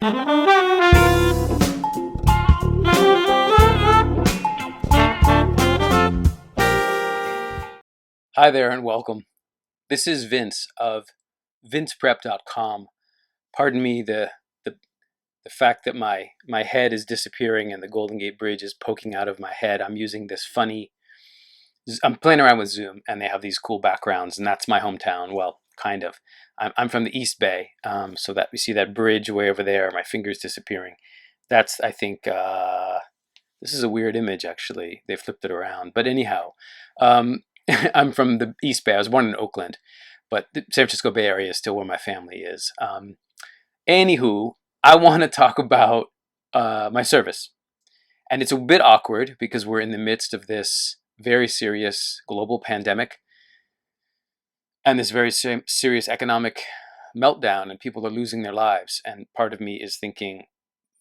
Hi there and welcome. This is Vince of vinceprep.com. Pardon me the, the fact that my head is disappearing and the Golden Gate Bridge is poking out of my head. I'm playing around with Zoom and they have these cool backgrounds, and that's my hometown. Well, kind of. I'm from the East Bay, so that we see that bridge way over there. My finger's disappearing. That's, I think, this is a weird image, actually. They flipped it around. But anyhow, um, I'm from the East Bay. I was born in Oakland, but the San Francisco Bay Area is still where my family is. Anywho, I want to talk about my service. And it's a bit awkward because we're in the midst of this very serious global pandemic and this very serious economic meltdown, and people are losing their lives. And part of me is thinking,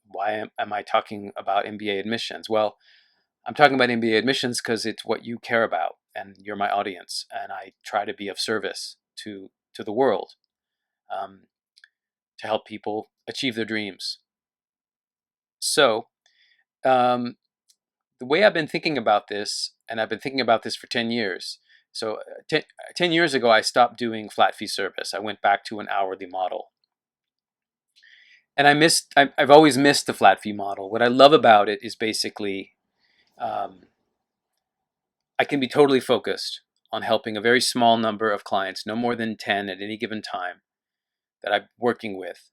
why am I talking about MBA admissions? Well, I'm talking about MBA admissions because it's what you care about and you're my audience, and I try to be of service to the world, um, to help people achieve their dreams. So, um, the way I've been thinking about this, and I've been thinking about this for 10 years. So, 10 years ago, I stopped doing flat fee service. I went back to an hourly model. And I've always missed the flat fee model. What I love about it is basically um, I can be totally focused on helping a very small number of clients, no more than 10 at any given time, that I'm working with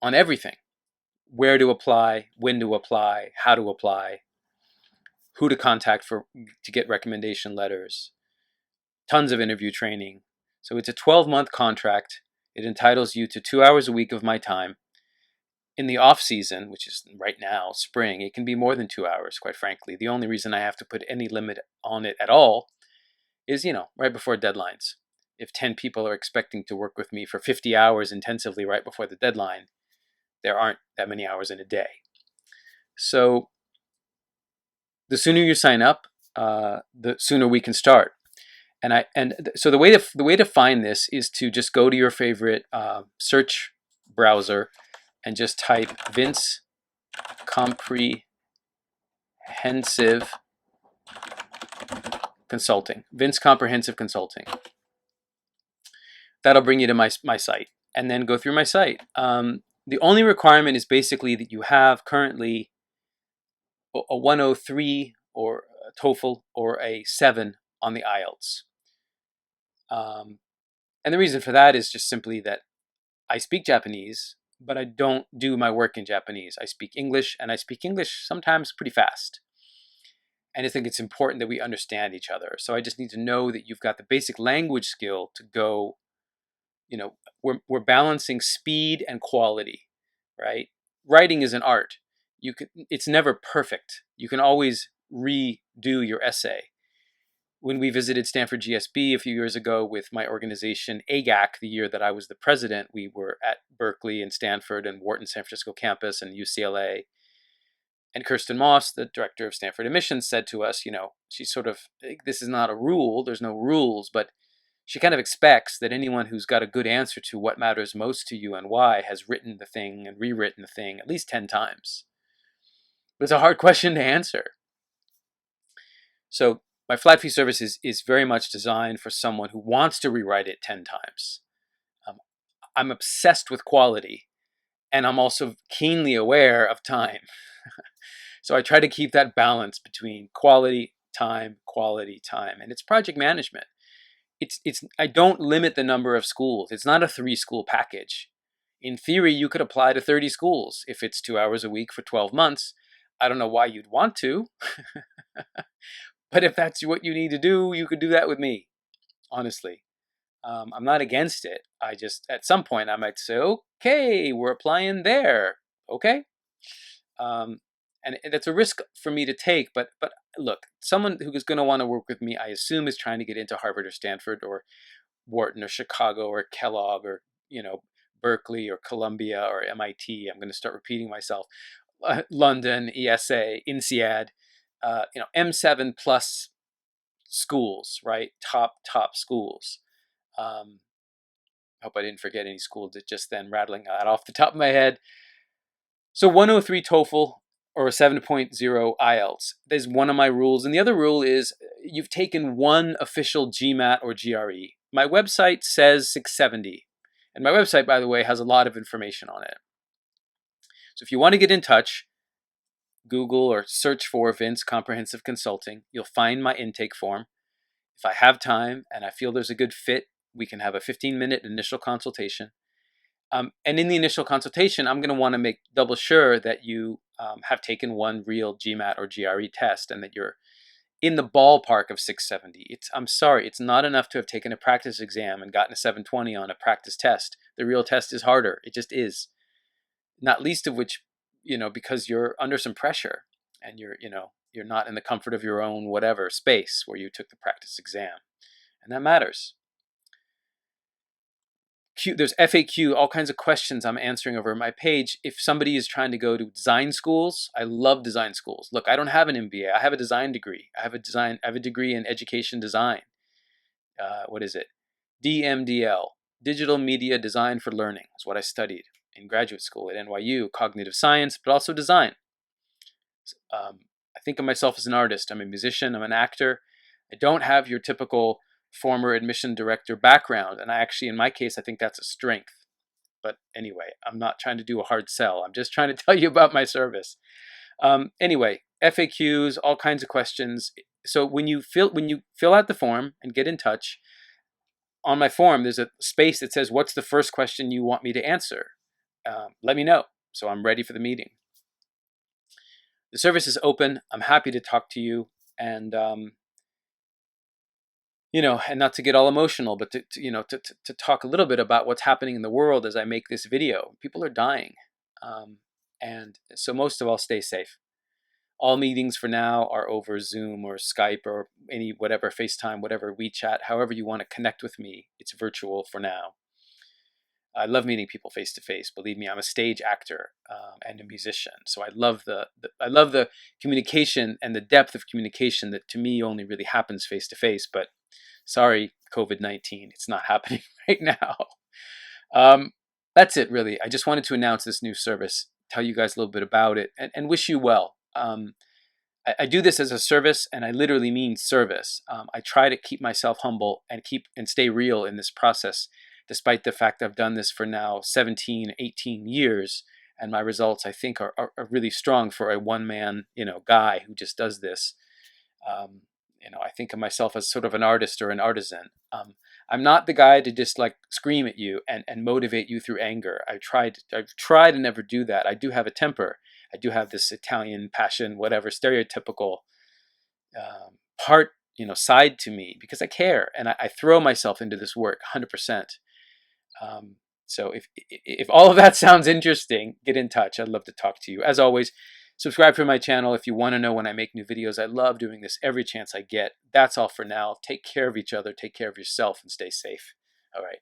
on everything: where to apply, when to apply, how to apply, who to contact to get recommendation letters, tons of interview training. So it's a 12-month contract. It entitles you to 2 hours a week of my time. In the off season, which is right now, spring, it can be more than 2 hours, quite frankly. The only reason I have to put any limit on it at all is, right before deadlines. If 10 people are expecting to work with me for 50 hours intensively right before the deadline, there aren't that many hours in a day. So the sooner you sign up, the sooner we can start. So the way to find this is to just go to your favorite search browser and just type Vince Comprehensive Consulting. Vince Comprehensive Consulting. That'll bring you to my site, and then go through my site. The only requirement is basically that you have currently a 103 or a TOEFL or a 7 on the IELTS. And the reason for that is just simply that I speak Japanese, but I don't do my work in Japanese. I speak English, and I speak English sometimes pretty fast. And I think it's important that we understand each other. So I just need to know that you've got the basic language skill to go. We're balancing speed and quality, right? Writing is an art. It's never perfect. You can always redo your essay. When we visited Stanford GSB a few years ago with my organization, AGAC, the year that I was the president, we were at Berkeley and Stanford and Wharton San Francisco campus and UCLA. And Kirsten Moss, the director of Stanford admissions, said to us, she's sort of, this is not a rule, there's no rules, but she kind of expects that anyone who's got a good answer to what matters most to you and why has written the thing and rewritten the thing at least 10 times. But it's a hard question to answer. So my flat fee service is very much designed for someone who wants to rewrite it 10 times. I'm obsessed with quality, and I'm also keenly aware of time. So I try to keep that balance between quality, time, and it's project management. I don't limit the number of schools. It's not a 3-school package. In theory, you could apply to 30 schools if it's 2 hours a week for 12 months. I don't know why you'd want to, but if that's what you need to do, you could do that with me, honestly. I'm not against it. I just, at some point, I might say, okay, we're applying there. Okay. And that's a risk for me to take, but look, someone who is going to want to work with me, I assume, is trying to get into Harvard or Stanford or Wharton or Chicago or Kellogg or Berkeley or Columbia or MIT. I'm going to start repeating myself. London, ESA, INSEAD, M7 plus schools, right? Top schools. I hope I didn't forget any schools that just then rattling that off the top of my head. So 103 TOEFL or a 7.0 IELTS. There's one of my rules. And the other rule is you've taken one official GMAT or GRE. My website says 670. And my website, by the way, has a lot of information on it. So if you want to get in touch, Google or search for Vince Comprehensive Consulting. You'll find my intake form. If I have time and I feel there's a good fit, we can have a 15-minute initial consultation. And in the initial consultation, I'm going to want to make double sure that you have taken one real GMAT or GRE test and that you're in the ballpark of 670. I'm sorry, it's not enough to have taken a practice exam and gotten a 720 on a practice test. The real test is harder. It just is. Not least of which, because you're under some pressure and you're not in the comfort of your own whatever space where you took the practice exam. And that matters. There's FAQ, all kinds of questions I'm answering over my page. If somebody is trying to go to design schools, I love design schools. Look, I don't have an MBA. I have a design degree. I have a degree in education design. What is it? DMDL, Digital Media Design for Learning, is what I studied in graduate school at NYU, cognitive science, but also design. I think of myself as an artist. I'm a musician. I'm an actor. I don't have your typical former admission director background. And in my case, I think that's a strength. But anyway, I'm not trying to do a hard sell. I'm just trying to tell you about my service. Anyway, FAQs, all kinds of questions. So when you fill out the form and get in touch, on my form, there's a space that says, what's the first question you want me to answer? Let me know. So I'm ready for the meeting. The service is open. I'm happy to talk to you. And, and not to get all emotional, but to talk a little bit about what's happening in the world as I make this video. People are dying. And so most of all, stay safe. All meetings for now are over Zoom or Skype or any whatever, FaceTime, whatever, WeChat, however you want to connect with me. It's virtual for now. I love meeting people face to face. Believe me, I'm a stage actor and a musician, so I love the communication and the depth of communication that to me only really happens face to face. But sorry, COVID-19, it's not happening right now. That's it, really. I just wanted to announce this new service, tell you guys a little bit about it, and wish you well. I do this as a service, and I literally mean service. I try to keep myself humble and stay real in this process, despite the fact I've done this for now 17, 18 years, and my results, I think, are really strong for a one-man, guy who just does this. I think of myself as sort of an artist or an artisan. I'm not the guy to just scream at you and motivate you through anger. I've tried to never do that. I do have a temper. I do have this Italian passion, whatever, stereotypical part, side to me because I care and I throw myself into this work 100%. So if all of that sounds interesting, get in touch. I'd love to talk to you. As always, subscribe to my channel if you want to know when I make new videos. I love doing this every chance I get. That's all for now. Take care of each other. Take care of yourself and stay safe. All right.